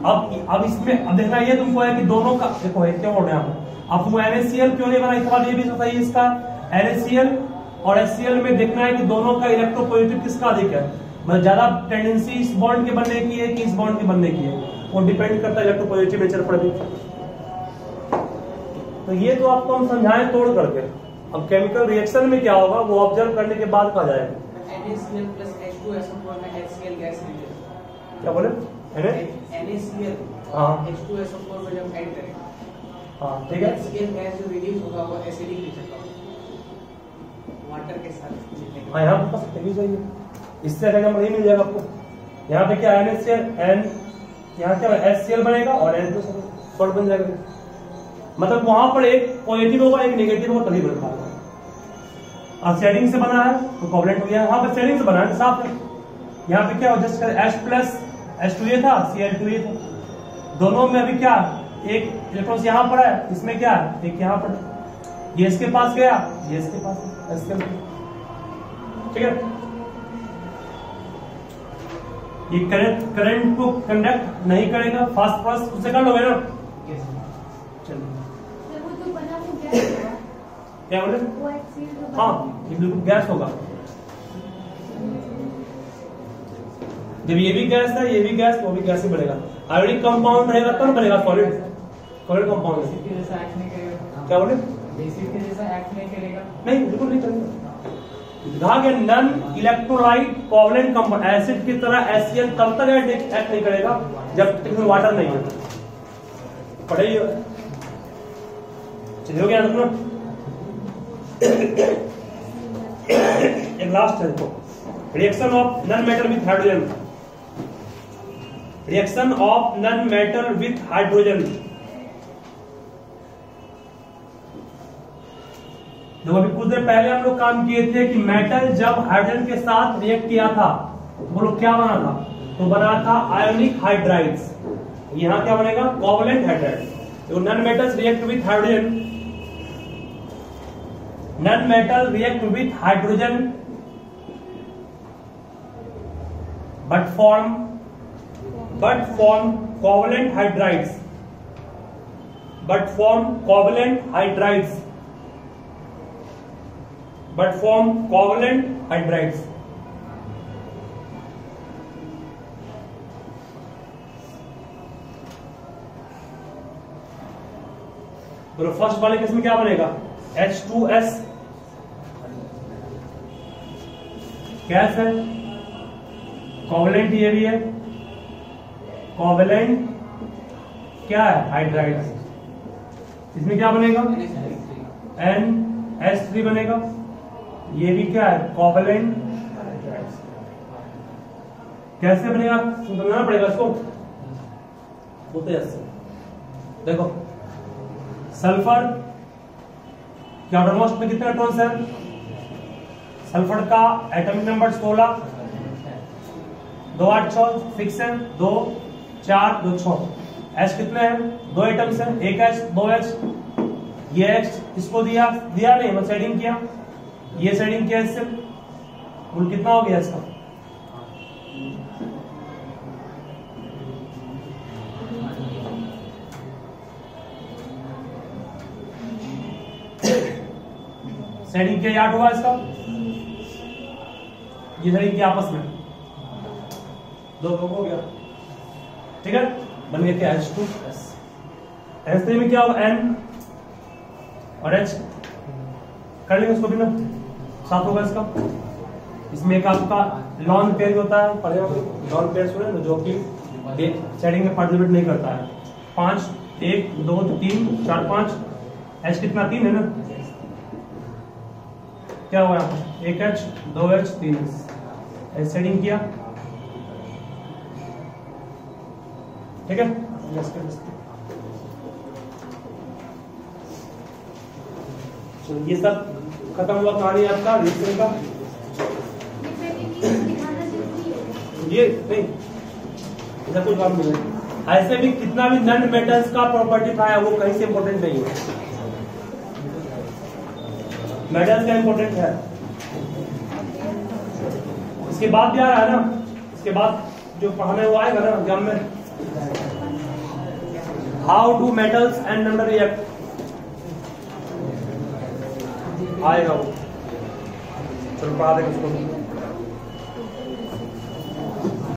अब इसमें अब देखना ये तुमको है कि दोनों का देखो है क्या बोल रहे हैं आप, अब तुमको NaCl क्यों नहीं बना, इस बात ये भी बताइए इसका। NaCl और HCl में देखना है कि दोनों का इलेक्ट्रोपॉजिटिव किसका अधिक है, मतलब ज्यादा टेंडेंसी इस बॉन्ड के बनने की है कि इस बॉन्ड के बनने की है, वो डिपेंड करता है इलेक्ट्रोपॉजिटिव नेचर पर भी। तो ये तो आपको हम समझाएं तोड़ करके। अब केमिकल रिएक्शन में क्या होगा वो ऑब्जर्व करने के बाद कहा जाएगा। NaCl plus H2SO4 में HCl गैस रिलीज, क्या बोले? NaCl हाँ H2SO4 में जब ऐड करेंगे, हाँ ठीक है, HCl गैस जो रिलीज होगा वो एसिडिक नेचर का वाटर के साथ। हाँ यहाँ पर सही चाहिए, इससे अगर नंबर नहीं मिल जाएगा आपको। यहाँ पे क्या NaCl N, यहाँ क्या HCl बनेगा और N सॉल्ट बन जाएगा, मतलब वहां पर एक पॉजिटिव होगा एक नेगेटिव होगा तभी बन पाएगा। और शेडिंग से बना है तो कोवलेंट हो गया, वहां पर शेडिंग से बना है साफ है। यहाँ पे क्या हो जस्ट H प्लस H2A था Cl2A था, दोनों में अभी क्या एक इलेक्ट्रॉन यहाँ पर है, इसमें क्या है एक यहाँ पर, ये इसके पास गया ये इसके पास है, ठीक है। ये करंट को कंडक्ट नहीं करेगा, फास्ट फास्ट उससे कर लोगे ना। चलिए क्या बोले? हाँ ये बिल्कुल गैस होगा, जब ये भी गैस है ये भी गैस वो भी गैस ही बढ़ेगा। आयोनिक कंपाउंड रहेगा तब बनेगा सॉलिड, सॉलिड कंपाउंड। क्या बोले? नहीं बिल्कुल नहीं करेगा। कहा गया non electrolyte covalent compound acid की तरह HCl तब तक एक्ट नहीं करेगा जब तक वाटर नहीं है। पढ़े चलिए हो गया ना। एक लास्ट है तो reaction of non metal with hydrogen, reaction of non metal with hydrogen. देखो अभी कुछ देर पहले हम लोग काम किए थे कि मेटल जब हाइड्रोजन के साथ रिएक्ट किया था तो वो लोग क्या बना था, तो बना था आयोनिक हाइड्राइड्स। यहां क्या बनेगा कोवलेंट हाइड्राइड। तो non metals react with hydrogen, non metal react with hydrogen but form covalent hydrides, but form covalent hydrides, but form covalent hydrides। तो फर्स्ट वाले केस में क्या बनेगा H2S गैस है, कोवलेंट ये भी है, कोवलेंट क्या है हाइड्राइड। इसमें क्या बनेगा NH3 बनेगा, ये भी क्या है कोवलेंट हाइड्राइड। कैसे बनेगा समझना पड़ेगा इसको, बोलते ऐसे देखो सल्फर क्या ऑटोमोस्ट में कितने इलेक्ट्रॉन्स हैं, सल्फर का एटॉमिक नंबर 16, 2 8 6 फिक्स है, 2 4 2 6। H कितने हैं 2 एटम्स हैं, 1 H 2 H, ये H इसको दिया नहीं मतलब शेडिंग किया, ये शेडिंग किया इससे, कुल कितना हो गया इसका शेडिंग किया 8 हुआ इसका, ये शेडिंग किया आपस में 2 हो गया, ठीक है बन गया क्या H2S। H3 में क्या होगा N और H कर लेंगे उसको भी ना, साथ होगा इसका। इसमें एक आपका लॉन पेयर होता है, पढ़े होंगे लॉन पेयर सुने ना, जो कि शेडिंग में पार्टिसिपेट नहीं करता है। 5 1 2 3 4 5 H कितना 3 है ना, क्या हुआ 1 H 2 H 3 H शेडिंग किया, ठीक है। ये सब खत्म हुआ कहानी आपका रिएक्शन का। ये नहीं ऐसा कोई काम नहीं है, ऐसे भी कितना भी नन मेटल्स का प्रॉपर्टी था वो कहीं से इंपॉर्टेंट नहीं है। मेटल्स का इंपॉर्टेंट है। इसके बाद भी आ रहा है ना, इसके बाद जो हमें वो आएगा ना एग्जाम में, how do metals and number react, आएगा वो। चलो पढ़ा देंगे उसको।